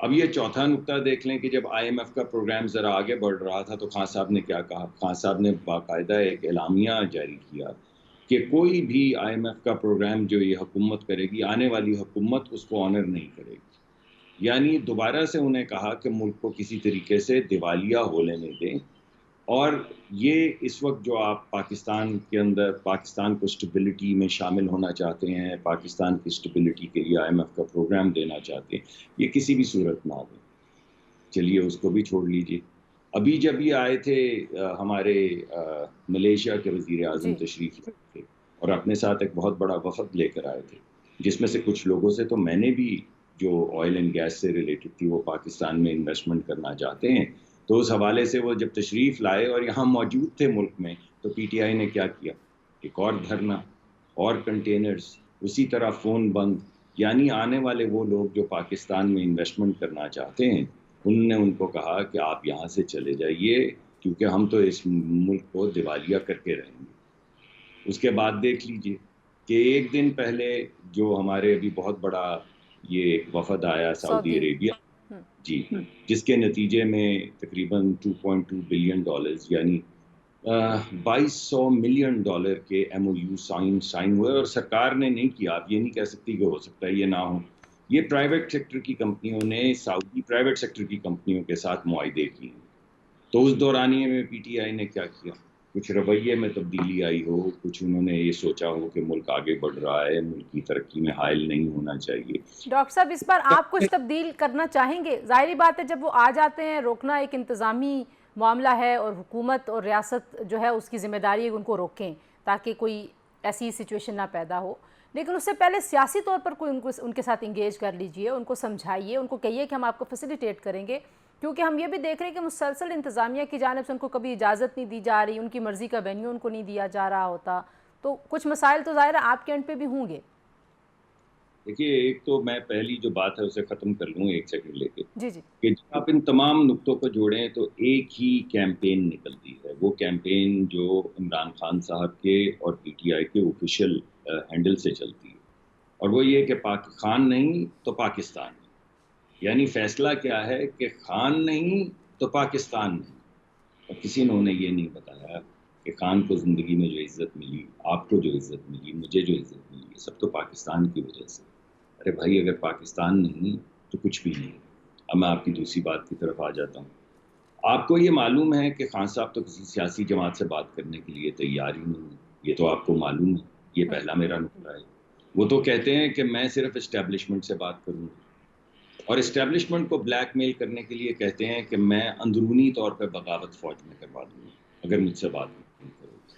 اب یہ چوتھا نقطہ دیکھ لیں کہ جب IMF کا پروگرام ذرا آگے بڑھ رہا تھا تو خان صاحب نے کیا کہا. خان صاحب نے باقاعدہ ایک اعلامیہ جاری کیا کہ کوئی بھی IMF کا پروگرام جو یہ حکومت کرے گی، آنے والی حکومت اس کو آنر نہیں کرے گی. یعنی دوبارہ سے انہیں کہا کہ ملک کو کسی طریقے سے دیوالیہ ہو لینے دیں. اور یہ اس وقت جو آپ پاکستان کے اندر پاکستان کو اسٹیبلٹی میں شامل ہونا چاہتے ہیں، پاکستان کی اسٹیبلٹی کے لیے IMF کا پروگرام دینا چاہتے ہیں، یہ کسی بھی صورت نہ دیں. چلیے اس کو بھی چھوڑ لیجیے. ابھی جب یہ آئے تھے ہمارے ملیشیا کے وزیر اعظم تشریف لائے تھے اور اپنے ساتھ ایک بہت بڑا وفد لے کر آئے تھے، جس میں سے کچھ لوگوں سے تو میں نے بھی جو آئل اینڈ گیس سے ریلیٹڈ تھی وہ پاکستان میں انویسٹمنٹ کرنا چاہتے ہیں، تو اس حوالے سے وہ جب تشریف لائے اور یہاں موجود تھے ملک میں، تو PTI نے کیا کیا، ایک اور دھرنا اور کنٹینرز، اسی طرح فون بند. یعنی آنے والے وہ لوگ جو پاکستان میں انویسٹمنٹ کرنا چاہتے ہیں، انہوں نے ان کو کہا کہ آپ یہاں سے چلے جائیے کیونکہ ہم تو اس ملک کو دیوالیہ کر کے رہیں گے. اس کے بعد دیکھ لیجئے کہ ایک دن پہلے جو ہمارے ابھی بہت بڑا یہ ایک وفد آیا سعودی عربیہ، جی، جس کے نتیجے میں تقریباً $2.2 بلین یعنی $2200 ملین کے MOU سائن ہوئے، اور سرکار نے نہیں کیا. آپ یہ نہیں کہہ سکتی کہ ہو سکتا ہے یہ نہ ہو. یہ پرائیویٹ سیکٹر کی کمپنیوں نے سعودی پرائیویٹ سیکٹر کی کمپنیوں کے ساتھ معاہدے کیے ہیں. تو اس دورانیے میں PTI نے کیا کیا، کچھ رویے میں تبدیلی آئی ہو، کچھ انہوں نے یہ سوچا ہو کہ ملک آگے بڑھ رہا ہے، ملک کی ترقی میں حائل نہیں ہونا چاہیے. ڈاکٹر صاحب اس پر آپ کچھ تبدیل کرنا چاہیں گے؟ ظاہری بات ہے جب وہ آ جاتے ہیں، روکنا ایک انتظامی معاملہ ہے اور حکومت اور ریاست جو ہے اس کی ذمہ داری ہے ان کو روکیں تاکہ کوئی ایسی سچویشن نہ پیدا ہو. لیکن اس سے پہلے سیاسی طور پر کوئی ان کے ساتھ انگیج کر لیجئے، ان کو سمجھائیے، ان کو کہیے کہ ہم آپ کو فیسیلیٹیٹ کریں گے، کیونکہ ہم یہ بھی دیکھ رہے ہیں کہ مسلسل انتظامیہ کی جانب سے ان کو کبھی اجازت نہیں دی جا رہی، ان کی مرضی کا وینیو ان کو نہیں دیا جا رہا ہوتا. تو کچھ مسائل تو ظاہر ہے آپ کے اینڈ پہ بھی ہوں گے. دیکھیے، ایک تو میں پہلی جو بات ہے اسے ختم کر لوں ایک سیکنڈ لے کے، جی جی کہ جب آپ ان تمام نقطوں کو جوڑیں تو ایک ہی کیمپین نکلتی ہے. وہ کیمپین جو عمران خان صاحب کے اور PTI کے آفیشیل ہینڈل سے چلتی ہے، اور وہ یہ کہ خان نہیں تو پاکستان نہیں. یعنی فیصلہ کیا ہے کہ خان نہیں تو پاکستان نہیں. اور کسی نے انہیں یہ نہیں بتایا کہ خان کو زندگی میں جو عزت ملی، آپ کو جو عزت ملی، مجھے جو عزت ملی، یہ سب تو پاکستان کی وجہ سے. ارے بھائی، اگر پاکستان نہیں تو کچھ بھی نہیں. اب میں آپ کی دوسری بات کی طرف آ جاتا ہوں. آپ کو یہ معلوم ہے کہ خان صاحب تو کسی سیاسی جماعت سے بات کرنے کے لیے تیار ہی نہیں ہے. یہ تو آپ کو معلوم ہے. یہ پہلا میرا نقطہ ہے. وہ تو کہتے ہیں کہ میں صرف اسٹیبلشمنٹ سے بات کروں گا، اور اسٹیبلشمنٹ کو بلیک میل کرنے کے لیے کہتے ہیں کہ میں اندرونی طور پہ بغاوت فوج میں کروا دوں گا اگر مجھ سے بات نہیں کرو گی.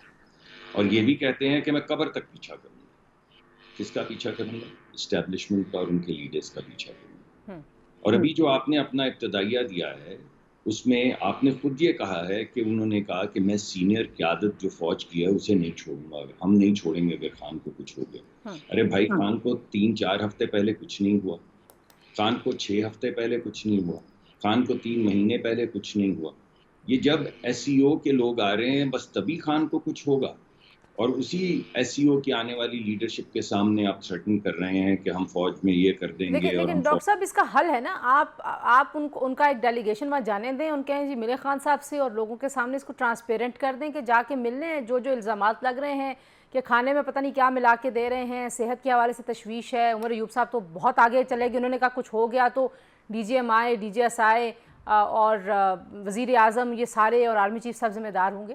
اور یہ بھی کہتے ہیں کہ میں قبر تک پیچھا کروں گا. کس کا پیچھا کروں گا؟ اسٹیبلشمنٹ کا اور ان کے لیڈرز کا پیچھا کروں گا. اور ابھی جو آپ نے اپنا ابتدائیہ دیا ہے اس میں آپ نے خود یہ کہا ہے کہ انہوں نے کہا کہ میں سینئر قیادت جو فوج کی ہے اسے نہیں چھوڑوں گا، ہم نہیں چھوڑیں گے اگر خان کو کچھ ہو گیا. ارے بھائی، خان کو 3-4 ہفتے پہلے کچھ نہیں ہوا، خان کو 6 ہفتے پہلے کچھ نہیں ہوا، خان کو 3 مہینے پہلے کچھ نہیں ہوا. یہ جب SCO کے لوگ آ رہے ہیں بس تبھی خان کو کچھ ہوگا، اور اسی SCO کی آنے والی لیڈرشپ کے سامنے آپ تھریٹن کر رہے ہیں کہ ہم فوج میں یہ کر دیں گے. اور لیکن ڈاکٹر صاحب اس کا حل ہے نا، آپ ان کا ایک ڈیلیگیشن وہاں جانے دیں، ان کہیں جی ملے خان صاحب سے، اور لوگوں کے سامنے اس کو ٹرانسپیرنٹ کر دیں کہ جا کے ملنے جو الزامات لگ رہے ہیں کہ کھانے میں پتہ نہیں کیا ملا کے دے رہے ہیں، صحت کے حوالے سے تشویش ہے. عمر ایوب صاحب تو بہت آگے چلے گئے، انہوں نے کہا کچھ ہو گیا تو DGM آئے، DGS آئے اور وزیر اعظم یہ سارے اور آرمی چیف صاحب ذمہ دار ہوں گے.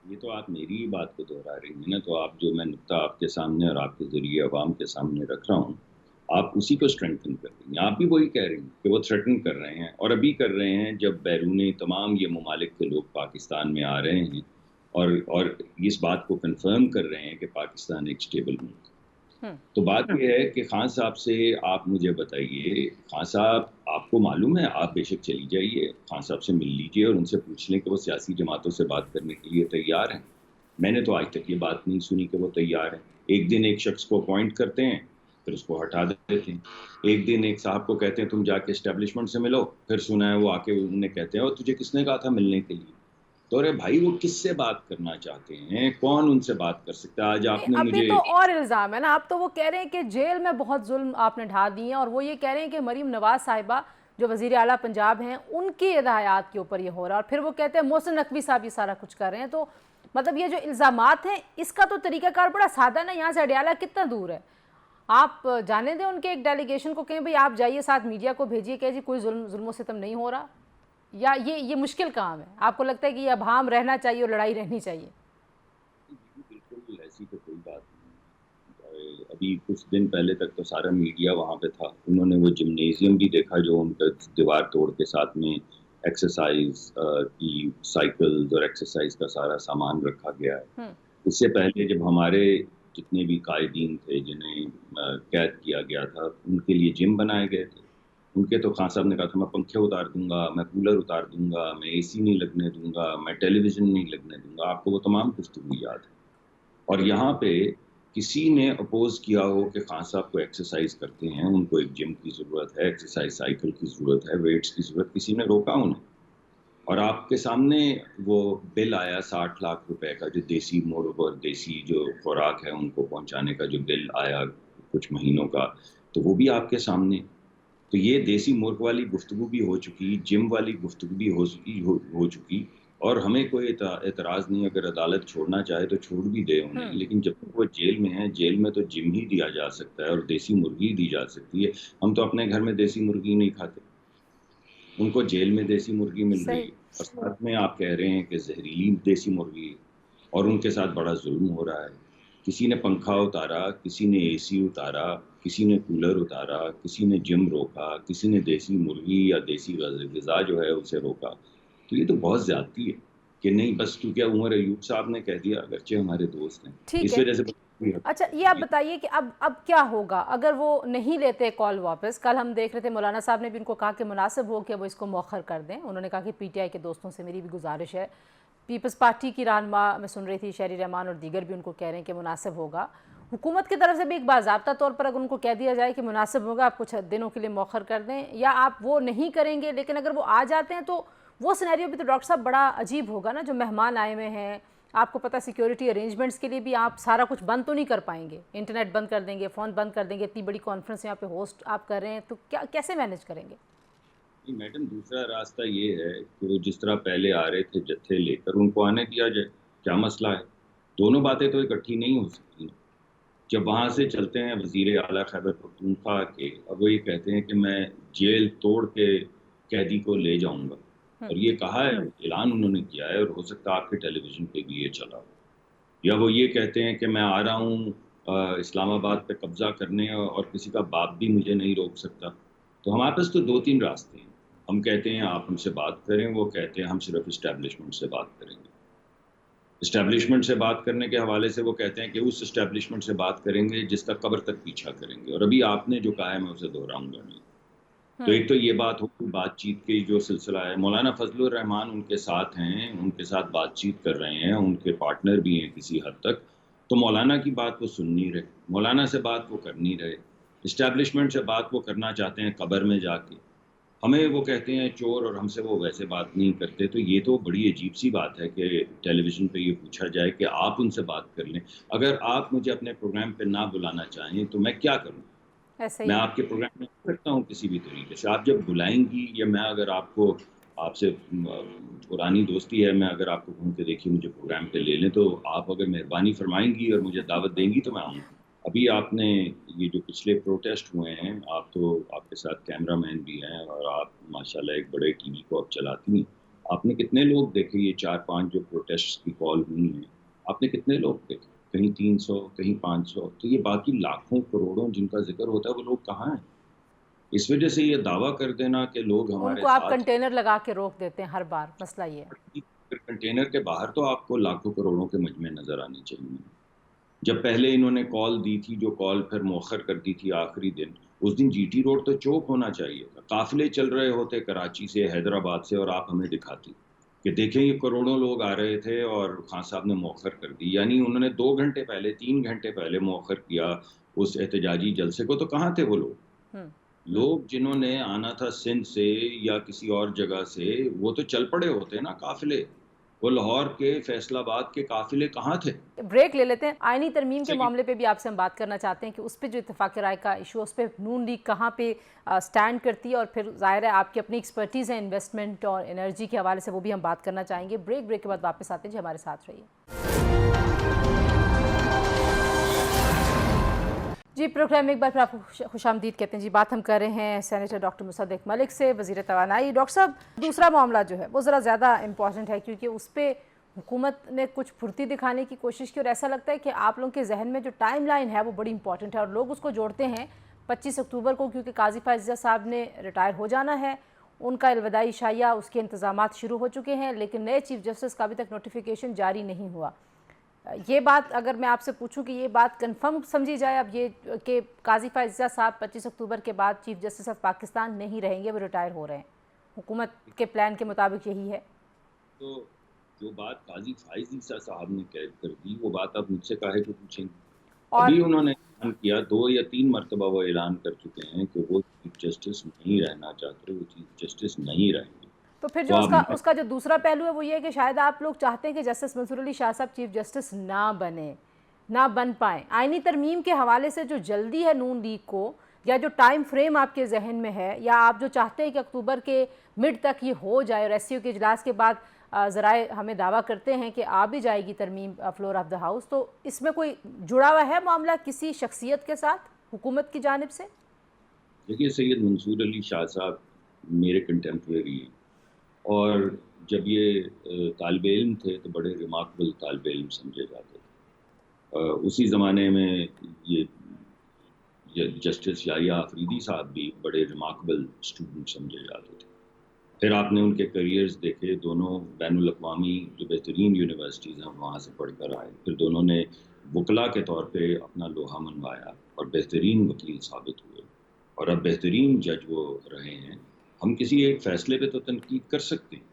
یہ تو آپ میری ہی بات کو دہرا رہی ہیں نا. تو آپ جو میں نقطہ آپ کے سامنے اور آپ کے ذریعے عوام کے سامنے رکھ رہا ہوں، آپ اسی کو اسٹرینتھن کر رہی ہیں. آپ بھی وہی کہہ رہی ہیں کہ وہ تھریٹن کر رہے ہیں، اور ابھی کر رہے ہیں جب بیرونی تمام یہ ممالک کے لوگ پاکستان میں آ رہے ہیں اور اس بات کو کنفرم کر رہے ہیں کہ پاکستان ایک اسٹیبل ملک ہے. تو بات یہ ہے کہ خان صاحب سے آپ مجھے بتائیے، خان صاحب آپ کو معلوم ہے، آپ بے شک چلی جائیے، خان صاحب سے مل لیجیے اور ان سے پوچھ لیں کہ وہ سیاسی جماعتوں سے بات کرنے کے لیے تیار ہیں. میں نے تو آج تک یہ بات نہیں سنی کہ وہ تیار ہیں. ایک دن ایک شخص کو اپوائنٹ کرتے ہیں، پھر اس کو ہٹا دیتے ہیں. ایک دن ایک صاحب کو کہتے ہیں تم جا کے اسٹیبلشمنٹ سے ملو، پھر سنا ہے وہ آ کے انہیں کہتے ہیں اور تجھے کس نے کہا تھا ملنے کے لیے. تو ارے بھائی وہ کس سے بات کرنا چاہتے ہیں, کون ان سے بات کر سکتا ہے؟ آج آپ نے ابھی مجھے تو اور الزام ہے نا, آپ تو وہ کہہ رہے ہیں کہ جیل میں بہت ظلم آپ نے ڈھا دیے ہیں, اور وہ یہ کہہ رہے ہیں کہ مریم نواز صاحبہ جو وزیر اعلیٰ پنجاب ہیں ان کی ہدایات کے اوپر یہ ہو رہا ہے, اور پھر وہ کہتے ہیں محسن نقوی صاحب یہ سارا کچھ کر رہے ہیں. تو مطلب یہ جو الزامات ہیں اس کا تو طریقہ کار بڑا سادہ نا, یہاں سے اڈیالہ کتنا دور ہے, آپ جانے دیں ان کے ایک ڈیلیگیشن کو, کہیں بھئی آپ جائیے ساتھ میڈیا کو بھیجیے کہ جی کوئی ظلم و ستم نہیں ہو رہا, یا یہ مشکل کام ہے؟ آپ کو لگتا ہے کہ یہ ابہام رہنا چاہیے اور لڑائی رہنی چاہیے؟ بالکل ایسی تو کوئی بات نہیں ہے. ابھی کچھ دن پہلے تک تو سارا میڈیا وہاں پہ تھا, انہوں نے وہ جمنیزیم بھی دیکھا جو ان کا دیوار توڑ کے ساتھ میں ایکسرسائز کی سائیکلز اور ایکسرسائز کا سارا سامان رکھا گیا ہے. اس سے پہلے جب ہمارے جتنے بھی قائدین تھے جنہیں قید کیا گیا تھا ان کے لیے جم بنائے گئے تھے. ان کے تو خان صاحب نے کہا تھا میں پنکھے اتار دوں گا, میں کولر اتار دوں گا, میں اے سی نہیں لگنے دوں گا, میں ٹیلی ویژن نہیں لگنے دوں گا. آپ کو وہ تمام گفتگو یاد ہے. اور یہاں پہ کسی نے اپوز کیا ہو کہ خان صاحب کو ایکسرسائز کرتے ہیں, ان کو ایک جم کی ضرورت ہے, ایکسرسائز سائیکل کی ضرورت ہے, ویٹس کی ضرورت, کسی نے روکا انہیں؟ اور آپ کے سامنے وہ بل آیا 60 لاکھ روپے کا, جو دیسی مرغ اور دیسی جو خوراک ہے ان کو پہنچانے کا جو بل آیا کچھ مہینوں کا, تو وہ بھی آپ کے سامنے. تو یہ دیسی مرغ والی گفتگو بھی ہو چکی, جم والی گفتگو بھی ہو چکی, اور ہمیں کوئی اعتراض نہیں, اگر عدالت چھوڑنا چاہے تو چھوڑ بھی دے انہیں, لیکن جب تک وہ جیل میں ہیں, جیل میں تو جم ہی دیا جا سکتا ہے اور دیسی مرغی دی جا سکتی ہے. ہم تو اپنے گھر میں دیسی مرغی نہیں کھاتے, ان کو جیل میں دیسی مرغی مل رہی ہے, اور ساتھ میں آپ کہہ رہے ہیں کہ زہریلی دیسی مرغی, اور ان کے ساتھ بڑا ظلم ہو رہا ہے. کسی نے پنکھا اتارا, کسی نے اے سی اتارا, کسی نے کولر اتارا, کسی نے جم روکا, کسی نے دیسی مرغی یا دیسی غذا جو ہے اسے روکا. تو یہ تو بہت زیادتی ہے کہ نہیں بس کیونکہ عمر ایوب صاحب نے کہہ دیا, اگرچہ ہمارے دوست ہیں, ٹھیک اس ہے. وجہ سے. اچھا یہ آپ بتائیے کہ اب کیا ہوگا اگر وہ نہیں لیتے کال واپس؟ کل ہم دیکھ رہے تھے مولانا صاحب نے بھی ان کو کہا کہ مناسب ہو کہ وہ اس کو مؤخر کر دیں. انہوں نے کہا کہ پی ٹی آئی کے دوستوں سے میری بھی گزارش ہے, پیپلز پارٹی کی رہنما میں سن رہی تھی شہری رحمان اور دیگر بھی ان کو کہہ رہے ہیں کہ مناسب ہوگا. حکومت کی طرف سے بھی ایک باضابطہ طور پر اگر ان کو کہہ دیا جائے کہ مناسب ہوگا آپ کچھ دنوں کے لیے مؤخر کر دیں, یا آپ وہ نہیں کریں گے, لیکن اگر وہ آ جاتے ہیں تو وہ سینیریو بھی تو ڈاکٹر صاحب بڑا عجیب ہوگا نا, جو مہمان آئے ہوئے ہیں, آپ کو پتہ سیکیورٹی ارینجمنٹس کے لیے بھی آپ سارا کچھ بند تو نہیں کر پائیں گے, انٹرنیٹ بند کر دیں گے, فون بند کر دیں گے, اتنی بڑی کانفرنس یہاں پہ ہوسٹ آپ کر رہے ہیں, تو کیسے مینیج کریں گے؟ میڈم دوسرا راستہ یہ ہے کہ وہ جس طرح پہلے آ رہے تھے جتھے لے کر, ان کو آنے دیا جائے. کیا مسئلہ ہے؟ دونوں باتیں تو اکٹھی نہیں ہو سکتی. جب وہاں سے چلتے ہیں وزیر اعلیٰ خیبر پختونخوا کے, اب وہ یہ کہتے ہیں کہ میں جیل توڑ کے قیدی کو لے جاؤں گا, اور یہ کہا ہے, اعلان انہوں نے کیا ہے, اور ہو سکتا ہے آپ کے ٹیلی ویژن پہ بھی یہ چلا ہو. یا وہ یہ کہتے ہیں کہ میں آ رہا ہوں اسلام آباد پہ قبضہ کرنے, اور کسی کا باپ بھی مجھے نہیں روک سکتا. تو ہمارے پاس تو 2-3 راستے ہیں. ہم کہتے ہیں آپ ہم سے بات کریں, وہ کہتے ہیں ہم صرف اسٹیبلشمنٹ سے بات کریں گے. اسٹیبلشمنٹ سے بات کرنے کے حوالے سے وہ کہتے ہیں کہ اس اسٹیبلشمنٹ سے بات کریں گے جس کا قبر تک پیچھا کریں گے, اور ابھی آپ نے جو کہا ہے میں اسے دہراؤں گا نہیں. تو ایک تو یہ بات ہوگی, بات چیت کی جو سلسلہ ہے, مولانا فضل الرحمان ان کے ساتھ ہیں, ان کے ساتھ بات چیت کر رہے ہیں, ان کے پارٹنر بھی ہیں کسی حد تک, تو مولانا کی بات وہ سن نہیں رہے, مولانا سے بات وہ کر نہیں رہے. اسٹیبلشمنٹ سے بات وہ کرنا چاہتے ہیں قبر میں جا کے, ہمیں وہ کہتے ہیں چور, اور ہم سے وہ ویسے بات نہیں کرتے. تو یہ تو بڑی عجیب سی بات ہے کہ ٹیلی ویژن پہ یہ پوچھا جائے کہ آپ ان سے بات کر لیں. اگر آپ مجھے اپنے پروگرام پہ نہ بلانا چاہیں تو میں کیا کروں؟ ایسا میں ہی آپ کے پروگرام میں آ سکتا ہوں کسی بھی طریقے سے, آپ جب بلائیں گی, یا میں اگر آپ کو, آپ سے پرانی دوستی ہے, میں اگر آپ کو کہوں کہ دیکھیے مجھے پروگرام پہ لے لیں, تو آپ اگر مہربانی فرمائیں گی اور مجھے دعوت دیں گی تو میں آؤں. ابھی آپ نے یہ جو پچھلے پروٹیسٹ ہوئے ہیں, آپ تو آپ کے ساتھ کیمرہ مین بھی ہیں, اور آپ ماشاءاللہ ایک بڑے ٹی وی کو آپ چلاتی ہیں, آپ نے کتنے لوگ دیکھے یہ 4-5 جو پروٹیسٹ کی کال ہوئی ہیں, آپ نے کتنے لوگ دیکھے؟ کہیں 300, کہیں 500. تو یہ باقی لاکھوں کروڑوں جن کا ذکر ہوتا ہے وہ لوگ کہاں ہیں؟ اس وجہ سے یہ دعویٰ کر دینا کہ لوگ ان ہمارے کو آپ ساتھ, کنٹینر لگا کے روک دیتے ہیں ہر بار, مسئلہ یہ ہے. کنٹینر کے باہر تو آپ کو لاکھوں کروڑوں کے مجمع نظر آنے چاہیے. جب پہلے انہوں نے کال دی تھی, جو کال پھر مؤخر کر دی تھی آخری دن, اس دن جی ٹی روڈ تو چوک ہونا چاہیے تھا. قافلے چل رہے ہوتے کراچی سے, حیدرآباد سے, اور آپ ہمیں دکھاتی کہ دیکھیں یہ کروڑوں لوگ آ رہے تھے, اور خان صاحب نے مؤخر کر دی. یعنی انہوں نے 2 گھنٹے پہلے, 3 گھنٹے پہلے مؤخر کیا اس احتجاجی جلسے کو. تو کہاں تھے وہ لوگ جنہوں نے آنا تھا سندھ سے یا کسی اور جگہ سے, وہ تو چل پڑے ہوتے نا قافلے. وہ لاہور کے فیصل آباد کے قافلے کہاں تھے؟ بریک لے لیتے ہیں. آئینی ترمیم کے معاملے پہ بھی آپ سے ہم بات کرنا چاہتے ہیں کہ اس پہ جو اتفاق رائے کا ایشو اس پہ نون لیگ کہاں پہ سٹینڈ کرتی ہے, اور پھر ظاہر ہے آپ کی اپنی ایکسپرٹیز ہے انویسٹمنٹ اور انرجی کے حوالے سے, وہ بھی ہم بات کرنا چاہیں گے. بریک کے بعد واپس آتے ہیں جی, ہمارے ساتھ رہیے. جی پروگرام میں ایک بار پھر آپ کو خوش آمدید کہتے ہیں. جی بات ہم کر رہے ہیں سینیٹر ڈاکٹر مصدق ملک سے, وزیر توانائی. ڈاکٹر صاحب, دوسرا معاملہ جو ہے وہ ذرا زیادہ امپورٹنٹ ہے کیونکہ اس پہ حکومت نے کچھ پھرتی دکھانے کی کوشش کی, اور ایسا لگتا ہے کہ آپ لوگوں کے ذہن میں جو ٹائم لائن ہے وہ بڑی امپورٹنٹ ہے, اور لوگ اس کو جوڑتے ہیں 25 اکتوبر کو, کیونکہ قاضی فائز عزت صاحب نے ریٹائر ہو جانا ہے, ان کا الوداعی شائعہ اس کے انتظامات شروع ہو چکے ہیں, لیکن نئے چیف جسٹس کا ابھی تک نوٹیفیکیشن جاری نہیں ہوا. یہ بات اگر میں آپ سے پوچھوں کہ یہ بات کنفرم سمجھی جائے اب یہ کہ قاضی فائز عزت صاحب 25 اکتوبر کے بعد چیف جسٹس آف پاکستان نہیں رہیں گے, وہ ریٹائر ہو رہے ہیں, حکومت کے پلان کے مطابق یہی ہے؟ تو جو بات قاضی فائز عیسیٰ صاحب نے قید کر دی وہ بات آپ مجھ سے کاہے کو پوچھیں گے؟ اور ابھی انہوں نے اعلان کیا, 2 یا 3 مرتبہ وہ اعلان کر چکے ہیں کہ وہ چیف جسٹس نہیں رہنا چاہتے, وہ چیف جسٹس نہیں رہیں گے. تو پھر جو اس کا جو دوسرا پہلو ہے وہ یہ ہے کہ شاید آپ لوگ چاہتے ہیں کہ جسٹس منصور علی شاہ صاحب چیف جسٹس نہ بن پائیں. آئینی ترمیم کے حوالے سے جو جلدی ہے نون لیگ کو, یا جو ٹائم فریم آپ کے ذہن میں ہے, یا آپ جو چاہتے ہیں کہ اکتوبر کے مڈ تک یہ ہو جائے, اور ایس سی او کے اجلاس کے بعد ذرائع ہمیں دعویٰ کرتے ہیں کہ آ بھی جائے گی ترمیم فلور آف دا ہاؤس, تو اس میں کوئی جڑا ہوا ہے معاملہ کسی شخصیت کے ساتھ حکومت کی جانب سے؟ دیکھیے, سید منصور علی شاہ صاحب میرے کنٹمپریری ہیں, اور جب یہ طالب علم تھے تو بڑے ریمارکبل طالب علم سمجھے جاتے تھے. اسی زمانے میں یہ جسٹس یحییٰ آفریدی صاحب بھی بڑے ریمارکبل اسٹوڈنٹ سمجھے جاتے تھے. پھر آپ نے ان کے کریئرز دیکھے, دونوں بین الاقوامی جو بہترین یونیورسٹیز ہیں وہاں سے پڑھ کر آئے, پھر دونوں نے وکلا کے طور پہ اپنا لوہا منوایا اور بہترین وکیل ثابت ہوئے, اور اب بہترین جج وہ رہے ہیں. ہم کسی ایک فیصلے پہ تو تنقید کر سکتے ہیں,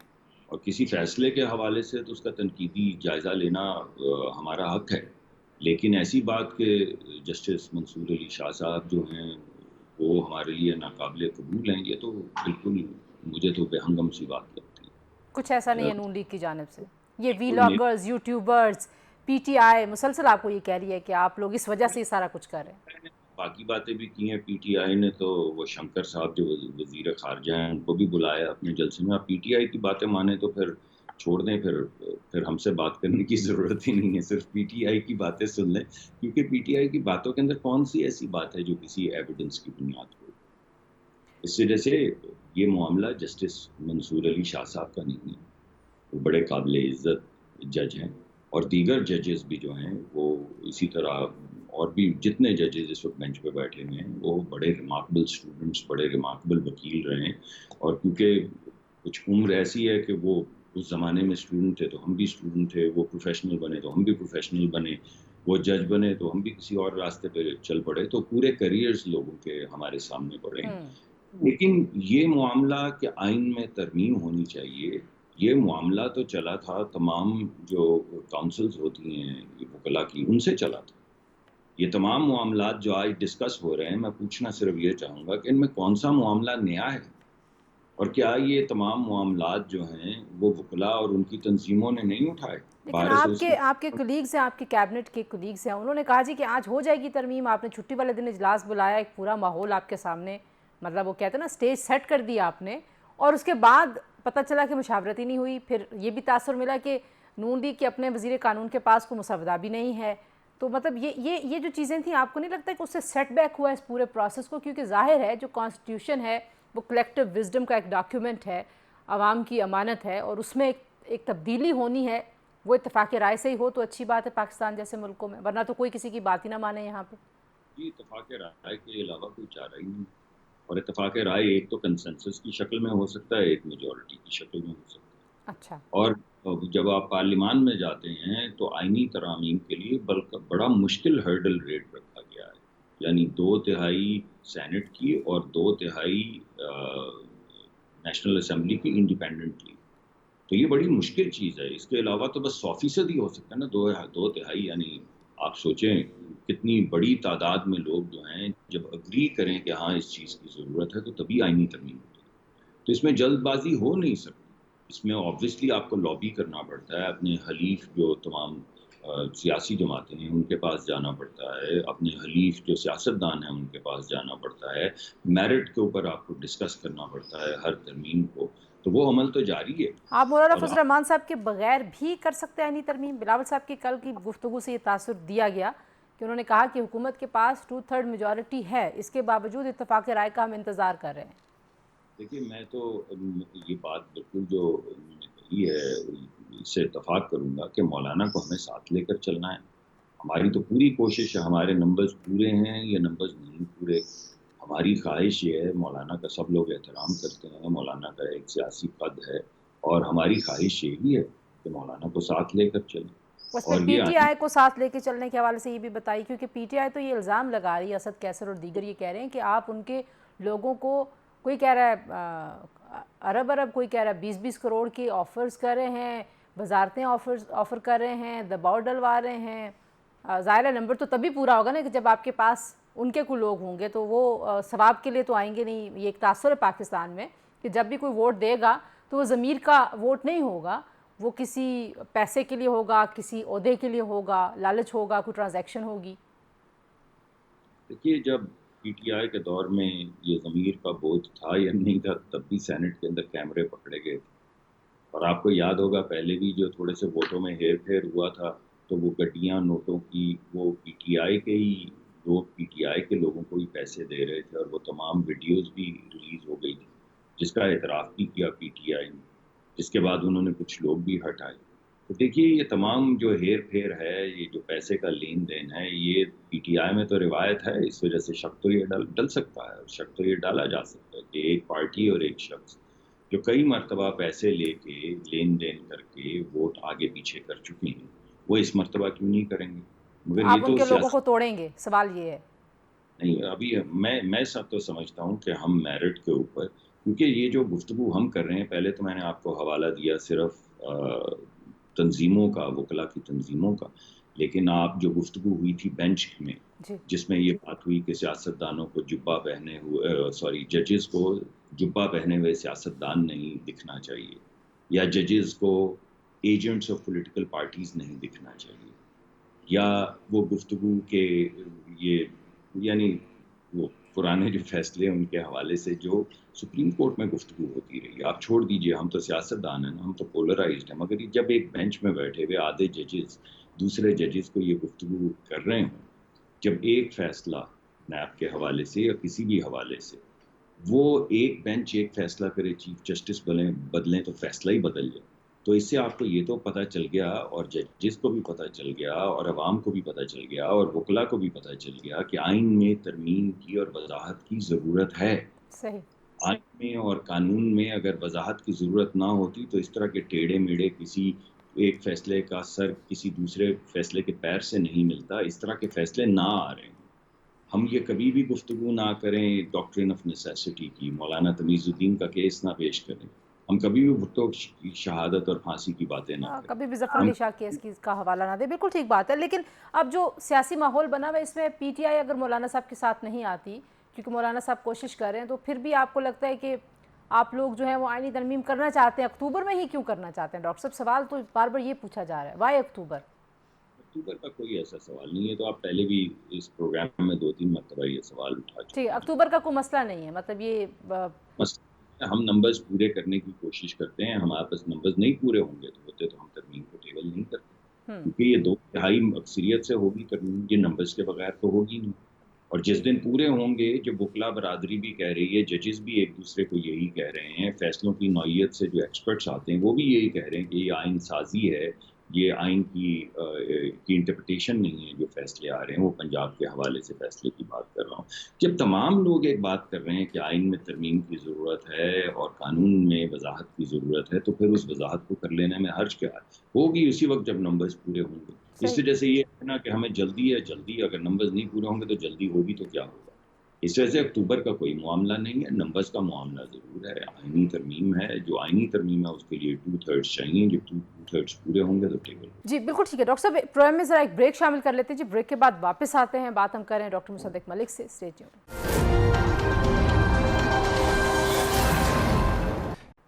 اور کسی فیصلے کے حوالے سے تو اس کا تنقیدی جائزہ لینا ہمارا حق ہے, لیکن ایسی بات کہ جسٹس منصور علی شاہ صاحب جو ہیں وہ ہمارے لیے ناقابل قبول ہیں, یہ تو بالکل مجھے تو بے ہنگم سی بات لگتی ہے. کچھ ایسا نہیں ہے نون لیگ کی جانب سے؟ یہ ویلاگرز, یوٹیوبرز, پی ٹی آئی مسلسل آپ کو یہ کہہ رہی ہے کہ آپ لوگ اس وجہ سے یہ سارا کچھ کر رہے ہیں. باقی باتیں بھی کی ہیں. پی ٹی آئی نے تو وہ شنکر صاحب جو وزیر خارجہ ہیں ان کو بھی بلایا اپنے جلسے میں. آپ پی ٹی آئی کی باتیں مانیں تو پھر چھوڑ دیں, پھر ہم سے بات کرنے کی ضرورت ہی نہیں ہے, صرف پی ٹی آئی کی باتیں سن لیں, کیونکہ پی ٹی آئی کی باتوں کے اندر کون سی ایسی بات ہے جو کسی ایویڈنس کی بنیاد ہو. اس وجہ سے یہ معاملہ جسٹس منصور علی شاہ صاحب کا نہیں ہے, وہ بڑے قابل عزت جج ہیں, اور دیگر ججز بھی جو ہیں وہ اسی طرح, اور بھی جتنے ججز اس وقت بینچ پہ بیٹھے ہوئے ہیں وہ بڑے ریمارکبل اسٹوڈنٹس, بڑے ریمارکبل وکیل رہے ہیں. اور کیونکہ کچھ عمر ایسی ہے کہ وہ اس زمانے میں اسٹوڈنٹ تھے تو ہم بھی اسٹوڈنٹ تھے, وہ پروفیشنل بنے تو ہم بھی پروفیشنل بنے, وہ جج بنے تو ہم بھی کسی اور راستے پہ چل پڑے, تو پورے کریئرز لوگوں کے ہمارے سامنے پڑے ہیں. لیکن یہ معاملہ کہ آئین میں ترمیم ہونی چاہیے, یہ معاملہ تو چلا تھا تمام جو کاؤنسلز ہوتی ہیں وکلا کی, ان سے چلا تھا. یہ تمام معاملات جو آج ڈسکس ہو رہے ہیں, میں پوچھنا صرف یہ چاہوں گا کہ ان میں کون سا معاملہ نیا ہے, اور کیا یہ تمام معاملات جو ہیں وہ وکلا اور ان کی تنظیموں نے نہیں اٹھائے؟ لیکن آپ کے کولیگز ہیں, آپ کے کیبنٹ کے کولیگز ہیں, انہوں نے کہا جی کہ آج ہو جائے گی ترمیم. آپ نے چھٹی والے دن اجلاس بلایا, ایک پورا ماحول آپ کے سامنے, مطلب وہ کہتے ہیں نا اسٹیج سیٹ کر دیا آپ نے, اور اس کے بعد پتہ چلا کہ مشاورت ہی نہیں ہوئی. پھر یہ بھی تاثر ملا کہ نون لیگ کے اپنے وزیر قانون کے پاس کوئی مسودہ بھی نہیں ہے. تو مطلب یہ جو چیزیں تھیں, آپ کو نہیں لگتا کہ اس سے سیٹ بیک ہوا ہے اس پورے پروسیس کو؟ کیونکہ ظاہر ہے جو کانسٹیٹیوشن ہے وہ کلیکٹیو وزڈم کا ایک ڈاکیومنٹ ہے, عوام کی امانت ہے, اور اس میں ایک تبدیلی ہونی ہے. وہ اتفاق رائے سے ہی ہو تو اچھی بات ہے پاکستان جیسے ملکوں میں, ورنہ تو کوئی کسی کی بات ہی نہ مانے یہاں پہ. جی, اتفاق رائے کے علاوہ کوئی چارہ ہی نہیں, اور اتفاق رائے ایک تو کنسنسس کی شکل میں ہو سکتا ہے, ایک میجورٹی کی شکل میں ہو سکتا ہے. اچھا. اور جب آپ پارلیمان میں جاتے ہیں تو آئینی ترامیم کے لیے بڑا مشکل ہرڈل ریٹ رکھا گیا ہے, یعنی 2/3 سینٹ کی اور 2/3 نیشنل اسمبلی کی انڈیپینڈنٹلی. تو یہ بڑی مشکل چیز ہے. اس کے علاوہ تو بس 100% ہی ہو سکتا ہے نا, 2/3, یعنی آپ سوچیں کتنی بڑی تعداد میں لوگ جو ہیں جب اگری کریں کہ ہاں اس چیز کی ضرورت ہے تو تبھی آئینی ترمیم ہوتی ہے. تو اس میں جلد بازی ہو نہیں سکتی. اس میں آبویسلی آپ کو لابی کرنا پڑتا ہے، اپنے حلیف جو تمام سیاسی جماعتیں ہیں ان کے پاس جانا پڑتا ہے، اپنے حلیف جو سیاستدان ہیں ان کے پاس جانا پڑتا ہے، میرٹ کے اوپر آپ کو ڈسکس کرنا پڑتا ہے ہر ترمیم کو، تو وہ عمل تو جاری ہے۔ آپ مولانا اور فضل الرحمان صاحب کے بغیر بھی کر سکتے ہیں آئینی ترمیم؟ بلاول صاحب کی کل کی گفتگو سے یہ تاثر دیا گیا کہ انہوں نے کہا کہ حکومت کے پاس 2/3 میجورٹی ہے، اس کے باوجود اتفاق رائے کا ہم انتظار کر رہے ہیں۔ دیکھیے میں تو یہ بات بالکل جو انہوں نے کہی ہے اس سے اتفاق کروں گا کہ مولانا کو ہمیں ساتھ لے کر چلنا ہے۔ ہماری تو پوری کوشش ہے، ہمارے نمبرز پورے ہیں یا نمبرز نہیں پورے، ہماری خواہش یہ ہے، مولانا کا سب لوگ احترام کرتے ہیں، مولانا کا ایک سیاسی قد ہے اور ہماری خواہش یہی ہے کہ مولانا کو ساتھ لے کر چلیں۔ اس میں اور پی یہ ٹی آئی کو ساتھ لے کے چلنے کے حوالے سے یہ بھی بتائی، کیونکہ پی ٹی آئی تو یہ الزام لگا رہی ہے، اسد کیسر اور دیگر یہ کہہ رہے ہیں کہ آپ ان کے لوگوں کو، کوئی کہہ رہا ہے ارب کوئی کہہ رہا ہے 20-20 کروڑ کی آفرز کر رہے ہیں، وزارتیں آفر کر رہے ہیں، دباؤ ڈلوا رہے ہیں۔ ظاہر نمبر تو تبھی پورا ہوگا نا کہ جب آپ کے پاس ان کے کوئی لوگ ہوں گے، تو وہ ثواب کے لیے تو آئیں گے نہیں۔ یہ ایک تاثر ہے پاکستان میں کہ جب بھی کوئی ووٹ دے گا تو وہ ضمیر کا ووٹ نہیں ہوگا، وہ کسی پیسے کے لیے ہوگا، کسی عہدے کے لیے ہوگا، لالچ ہوگا، کوئی ٹرانزیکشن ہوگی۔ دیکھیے جب پی ٹی آئی کے دور میں یہ ضمیر کا بوجھ تھا یا نہیں تھا، تب بھی سینٹ کے اندر کیمرے پکڑے گئے تھے، اور آپ کو یاد ہوگا پہلے بھی جو تھوڑے سے ووٹوں میں ہیر پھیر ہوا تھا تو وہ گڈیاں نوٹوں کی وہ پی ٹی آئی کے ہی لوگ پی ٹی آئی کے لوگوں کو ہی پیسے دے رہے تھے، اور وہ تمام ویڈیوز بھی ریلیز ہو گئی تھی جس کا اعتراف بھی کیا پی ٹی آئی نے، جس کے بعد انہوں نے کچھ لوگ بھی ہٹائے۔ تو دیکھیے یہ تمام جو ہیر پھیر ہے، یہ جو پیسے کا لین دین ہے، یہ پی ٹی آئی میں تو روایت ہے، اس وجہ سے شک تو یہ ڈل سکتا ہے، اور شک تو یہ ڈالا جا سکتا ہے کہ ایک پارٹی اور ایک شخص جو کئی مرتبہ پیسے لے کے لین دین کر کے ووٹ آگے پیچھے کر چکے ہیں، وہ اس مرتبہ کیوں نہیں کریں گے؟ مگر آپ یہ ان تو کے لوگوں کو سیاست توڑیں گے، سوال یہ ہے۔ نہیں، ابھی میں سب تو سمجھتا ہوں کہ ہم میرٹ کے اوپر، کیونکہ یہ جو گفتگو ہم کر رہے ہیں، پہلے تو میں نے آپ کو حوالہ دیا صرف تنظیموں کا، وکلا کی تنظیموں کا، لیکن آپ جو گفتگو ہوئی تھی بینچ میں، جی جس میں یہ بات ہوئی کہ سیاستدانوں کو جبہ پہنے ہوئے ججز کو جبہ پہنے ہوئے سیاستدان نہیں دکھنا چاہیے، یا ججز کو ایجنٹس آف پولیٹیکل پارٹیز نہیں دکھنا چاہیے، یا وہ گفتگو کے یہ یعنی وہ پرانے جو فیصلے ان کے حوالے سے جو سپریم کورٹ میں گفتگو ہوتی رہی، آپ چھوڑ دیجئے، ہم تو سیاستدان ہیں نا، ہم تو پولرائزڈ ہیں، مگر جب ایک بینچ میں بیٹھے ہوئے آدھے ججز دوسرے ججز کو یہ گفتگو کر رہے ہوں، جب ایک فیصلہ نیب کے حوالے سے یا کسی بھی حوالے سے وہ ایک بینچ ایک فیصلہ کرے، چیف جسٹس بدلیں تو فیصلہ ہی بدل جائے، تو اس سے آپ کو یہ تو پتہ چل گیا، اور ججز کو بھی پتہ چل گیا، اور عوام کو بھی پتہ چل گیا، اور وکلا کو بھی پتہ چل گیا کہ آئین میں ترمیم کی اور وضاحت کی ضرورت ہے۔ صحیح۔ آئین میں اور قانون میں اگر وضاحت کی ضرورت نہ ہوتی تو اس طرح کے ٹیڑھے میڑے کسی ایک فیصلے کا سر کسی دوسرے فیصلے کے پیر سے نہیں ملتا، اس طرح کے فیصلے نہ آ رہے ہیں۔ ہم یہ کبھی بھی گفتگو نہ کریں ڈاکٹرین آف نیسیسٹی کی، مولانا تمیز الدین کا کیس نہ پیش کریں، ہم کبھی بھی بھٹو کی شہادت اور پھانسی کی باتیں نہ کریں۔ کبھی بھی ظفر علی شاہ کیس کا حوالہ نہ دے، بالکل ٹھیک بات ہے۔ لیکن اب جو سیاسی ماحول بنا ہوا ہے، اس میں پی ٹی آئی اگر مولانا صاحب کے ساتھ نہیں آتی، کیونکہ مولانا صاحب کوشش کر رہے ہیں، تو پھر بھی آپ کو لگتا ہے کہ آپ لوگ جو ہیں وہ آئینی ترمیم کرنا چاہتے ہیں، اکتوبر میں ہی کیوں کرنا چاہتے ہیں؟ ڈاکٹر صاحب سوال تو بار بار یہ پوچھا جا رہا ہے، وائی اکتوبر؟ اکتوبر کا کوئی ایسا سوال نہیں ہے، تو آپ پہلے بھی اس پروگرام میں 2-3 مرتبہ یہ سوال اٹھا ٹھیک، چکے ہیں۔ اکتوبر کا کوئی مسئلہ نہیں ہے، مطلب یہ بس ہم نمبرز پورے کرنے کی کوشش کرتے ہیں، ہمارے پاس نمبرز نہیں پورے ہوں گے تو ہم ترمیم کو ٹیبل نہیں کرتے، کیونکہ یہ 2/3 اکثریت سے ہوگی ترمیم، یہ نمبرز کے بغیر تو ہوگی نہیں۔ اور جس دن پورے ہوں گے، جو وکلا برادری بھی کہہ رہی ہے، ججز بھی ایک دوسرے کو یہی کہہ رہے ہیں، فیصلوں کی نوعیت سے جو ایکسپرٹس آتے ہیں وہ بھی یہی کہہ رہے ہیں کہ یہ آئین سازی ہے، یہ آئین کی انٹرپریٹیشن نہیں ہے، جو فیصلے آ رہے ہیں وہ پنجاب کے حوالے سے فیصلے کی بات کر رہا ہوں۔ جب تمام لوگ ایک بات کر رہے ہیں کہ آئین میں ترمیم کی ضرورت ہے اور قانون میں وضاحت کی ضرورت ہے، تو پھر اس وضاحت کو کر لینے میں حرج کیا ہے؟ ہوگی اسی وقت جب نمبرز پورے ہوں گے۔ اس وجہ سے یہ ہے نا کہ ہمیں جلدی ہے، جلدی اگر نمبرز نہیں پورے ہوں گے تو جلدی ہوگی تو کیا ہوگا؟ اس وجہ سے اکتوبر کا کوئی معاملہ نہیں ہے، نمبرز کا معاملہ ضرور ہے، آئینی ترمیم ہے، جو آئینی ترمیم ہے اس کے لیے 2/3 چاہیے، جب 2/3 پورے ہوں گے تو ٹیبل۔ جی بالکل ٹھیک ہے ڈاکٹر صاحب، پروگرام میں ذرا ایک بریک شامل کر لیتے ہیں، جی بریک کے بعد واپس آتے ہیں، بات ہم کر رہے ہیں ڈاکٹر مصدق ملک سے، اسٹے ٹیونڈ۔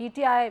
PTI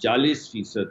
40%,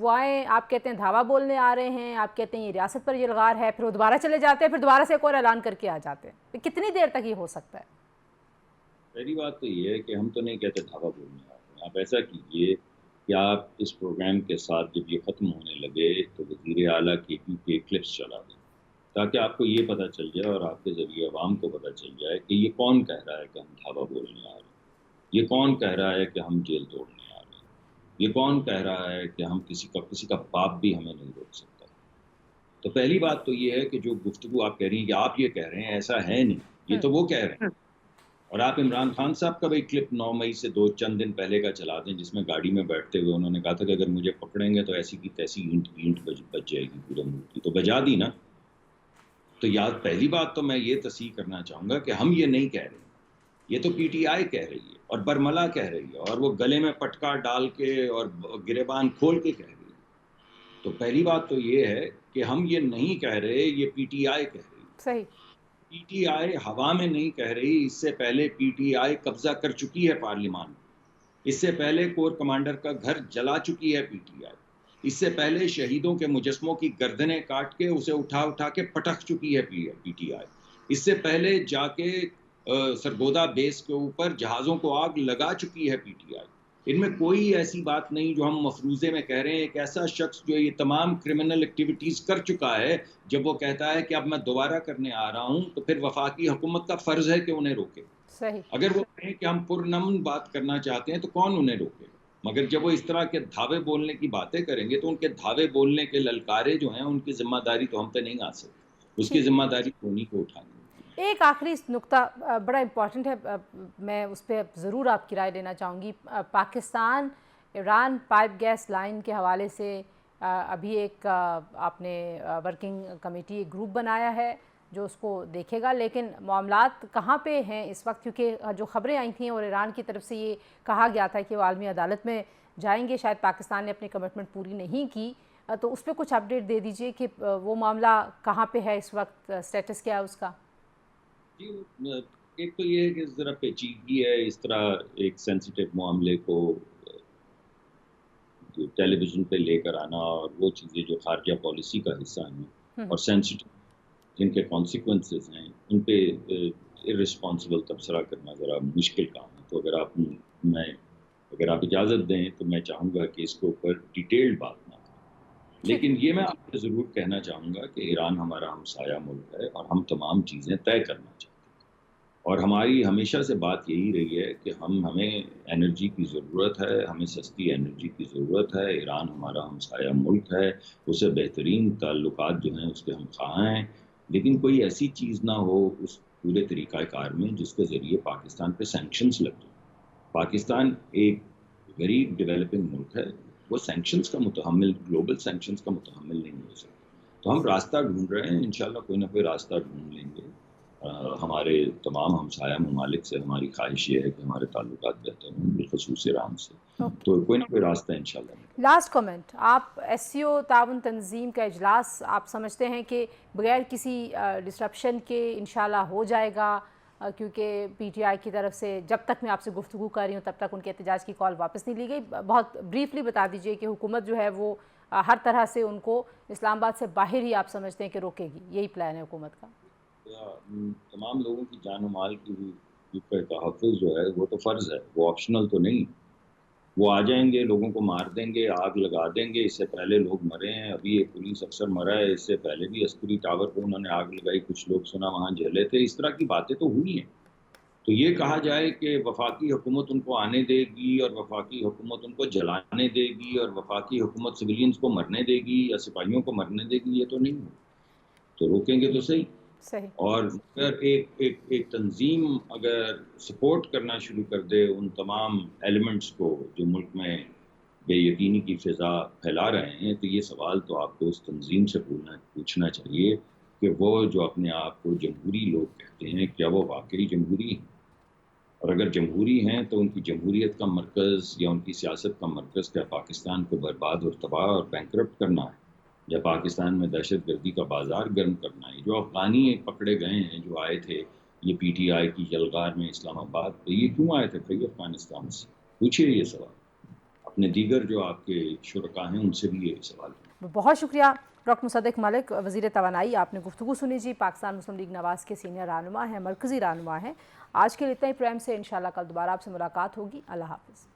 وہ آئیں، آپ کہتے ہیں دھاوا بولنے آ رہے ہیں، آپ کہتے ہیں یہ ریاست پر یلغار ہے، پھر وہ دوبارہ چلے جاتے ہیں، پھر دوبارہ سے ایک اور اعلان کر کے آ جاتے ہیں. کتنی دیر تک یہ ہو سکتا ہے؟ پہلی بات تو یہ ہے کہ ہم تو نہیں کہتے دھاوا بولنے آ رہے ہیں. آپ ایسا کیجئے کہ آپ اس پروگرام کے ساتھ جب یہ ختم ہونے لگے تو وزیر اعلیٰ کی کلپس چلا دیں، تاکہ آپ کو یہ پتہ چل جائے اور آپ کے ذریعے عوام کو پتہ چل جائے کہ یہ کون کہہ رہا ہے کہ ہم دھاوا بولنے آ رہے ہیں، یہ کون کہہ رہا ہے کہ ہم جیل توڑنے آ رہے ہیں، یہ کون کہہ رہا ہے کہ ہم کسی کا باپ بھی ہمیں نہیں روک سکتا. تو پہلی بات تو یہ ہے کہ جو گفتگو آپ کہہ رہی ہیں کہ آپ یہ کہہ رہے ہیں، ایسا ہے نہیں، یہ تو وہ کہہ رہے ہیں. اور آپ عمران خان صاحب کا بھی کلپ 9 مئی سے چند دن پہلے کا چلا دیں، جس میں گاڑی میں بیٹھتے ہوئے انہوں نے کہا تھا کہ اگر مجھے پکڑیں گے تو ایسی کی تیسی اینٹ بچ جائے گی پورے ملک کی. تو بجا دی نا. تو یاد پہلی بات تو میں یہ تصحیح کرنا چاہوں گا کہ ہم یہ نہیں کہہ رہے ہیں، یہ تو پی ٹی آئی کہہ رہی ہے اور برملا کہہ رہی ہے، اور وہ گلے میں پٹکا ڈال کے اور گریبان کھول کے کہہ رہی ہے. تو پہلی بات تو یہ ہے کہ ہم یہ نہیں کہہ رہے، یہ پی ٹی آئی کہہ رہی ہے. صحیح. پی ٹی آئی ہوا میں نہیں کہہ رہی. اس سے پہلے پی ٹی آئی قبضہ کر چکی ہے پارلیمان. اس سے پہلے کور کمانڈر کا گھر جلا چکی ہے پی ٹی آئی. اس سے پہلے شہیدوں کے مجسموں کی گردنیں کاٹ کے اسے اٹھا کے پٹک چکی ہے پی ٹی آئی. اس سے پہلے جا کے سرگودا بیس کے اوپر جہازوں کو آگ لگا چکی ہے پی ٹی آئی. ان میں کوئی ایسی بات نہیں جو ہم مفروضے میں کہہ رہے ہیں. ایک ایسا شخص جو یہ تمام کرمنل ایکٹیویٹیز کر چکا ہے، جب وہ کہتا ہے کہ اب میں دوبارہ کرنے آ رہا ہوں، تو پھر وفاقی حکومت کا فرض ہے کہ انہیں روکے. صحیح. اگر وہ کہیں کہ ہم پرنمن بات کرنا چاہتے ہیں تو کون انہیں روکے گا؟ مگر جب وہ اس طرح کے دھاوے بولنے کی باتیں کریں گے تو ان کے دھاوے بولنے کے للکارے جو ہیں ان کی ذمہ داری تو ہم پہ نہیں آ سکتی. اس کی ذمہ داری انہی کو اٹھانی ہے. ایک آخری نقطہ بڑا امپورٹنٹ ہے، میں اس پہ ضرور آپ کی رائے لینا چاہوں گی. Pakistan Iran pipe gas line کے حوالے سے ابھی ایک آپ نے ورکنگ کمیٹی ایک گروپ بنایا ہے جو اس کو دیکھے گا، لیکن معاملات کہاں پہ ہیں اس وقت؟ کیونکہ جو خبریں آئی تھیں اور ایران کی طرف سے یہ کہا گیا تھا کہ وہ عالمی عدالت میں جائیں گے، شاید پاکستان نے اپنی کمٹمنٹ پوری نہیں کی. تو اس پہ کچھ اپڈیٹ دے دیجئے کہ وہ معاملہ کہاں پہ ہے اس وقت، سٹیٹس کیا ہے اس کا؟ ایک تو یہ ہے کہ ذرا پیچیدگی ہے اس طرح ایک سینسیٹیو معاملے کو ٹیلی ویژن پہ لے کر آنا، اور وہ چیزیں جو خارجہ پالیسی کا حصہ ہیں اور سینسیٹیو جن کے کانسیکوینسز ہیں ان پہ ارسپانسبل تبصرہ کرنا ذرا مشکل کام ہے. تو اگر آپ اجازت دیں تو میں چاہوں گا کہ اس کے اوپر ڈیٹیلڈ بات نہ کریں. لیکن یہ میں آپ سے ضرور کہنا چاہوں گا کہ ایران ہمارا ہمسایہ ملک ہے اور ہم تمام چیزیں طے کرنا چاہتے ہیں. اور ہماری ہمیشہ سے بات یہی رہی ہے کہ ہمیں انرجی کی ضرورت ہے، ہمیں سستی انرجی کی ضرورت ہے. ایران ہمارا ہمسایہ ملک ہے، اسے بہترین تعلقات جو ہیں اس کے ہم خواہاں ہیں. لیکن کوئی ایسی چیز نہ ہو اس پورے طریقہ کار میں جس کے ذریعے پاکستان پہ سینکشنز لگ جائیں. پاکستان ایک غریب ڈیولپنگ ملک ہے، وہ سینکشنز کا متحمل، گلوبل سینکشنز کا متحمل نہیں ہو سکتا. تو ہم راستہ ڈھونڈ رہے ہیں، انشاءاللہ کوئی نہ کوئی راستہ ڈھونڈ لیں گے. ہمارے تمام ہمسایہ ممالک سے ہماری خواہش یہ ہے کہ ہمارے تعلقات بہتر ہوں، بالخصوص ایران سے. تو کوئی نہ کوئی راستہ انشاءاللہ. لاسٹ کومنٹ، آپ ایس سی او تعاون تنظیم کا اجلاس آپ سمجھتے ہیں کہ بغیر کسی ڈسرپشن کے انشاءاللہ ہو جائے گا؟ کیونکہ پی ٹی آئی کی طرف سے جب تک میں آپ سے گفتگو کر رہی ہوں تب تک ان کے احتجاج کی کال واپس نہیں لی گئی. بہت بریفلی بتا دیجئے کہ حکومت جو ہے وہ ہر طرح سے ان کو اسلام آباد سے باہر ہی آپ سمجھتے ہیں کہ روکے گی، یہی پلان ہے حکومت کا؟ تمام لوگوں کی جان و مال کی تحفظ جو ہے وہ تو فرض ہے، وہ آپشنل تو نہیں. وہ آ جائیں گے، لوگوں کو مار دیں گے، آگ لگا دیں گے. اس سے پہلے لوگ مرے ہیں، ابھی ایک پولیس افسر مرا ہے، اس سے پہلے بھی عسکری ٹاور پہ انہوں نے آگ لگائی، کچھ لوگ سنا وہاں جلے تھے. اس طرح کی باتیں تو ہوئی ہیں. تو یہ کہا جائے کہ وفاقی حکومت ان کو آنے دے گی اور وفاقی حکومت ان کو جلانے دے گی اور وفاقی حکومت سویلینز کو مرنے دے گی یا سپاہیوں کو مرنے دے گی، یہ تو نہیں ہے. تو روکیں گے تو صحیح. اور اگر ایک تنظیم اگر سپورٹ کرنا شروع کر دے ان تمام ایلیمنٹس کو جو ملک میں بے یقینی کی فضا پھیلا رہے ہیں، تو یہ سوال تو آپ کو اس تنظیم سے پوچھنا چاہیے کہ وہ جو اپنے آپ کو جمہوری لوگ کہتے ہیں، کیا وہ واقعی جمہوری ہیں؟ اور اگر جمہوری ہیں تو ان کی جمہوریت کا مرکز یا ان کی سیاست کا مرکز کیا پاکستان کو برباد اور تباہ اور بینکرپٹ کرنا ہے، یا پاکستان میں دہشت گردی کا بازار گرم کرنا ہے؟ جو افغانی پکڑے گئے ہیں، جو آئے تھے یہ پی ٹی آئی کی یلغار میں اسلام آباد پہ، یہ کیوں آئے تھے بھائی افغانستان سے؟ پوچھیے یہ سوال. اپنے دیگر جو آپ کے شرکاء ہیں ان سے بھی یہ سوال کریں۔ بہت شکریہ ڈاکٹر مصدق ملک، وزیر توانائی، آپ نے گفتگو سنی جی، پاکستان مسلم لیگ نواز کے سینئر رہنما ہیں، مرکزی رہنما ہیں۔ آج کے لیے اتنا ہی پروگرام سے انشاءاللہ کل دوبارہ آپ سے ملاقات ہوگی۔ اللہ حافظ۔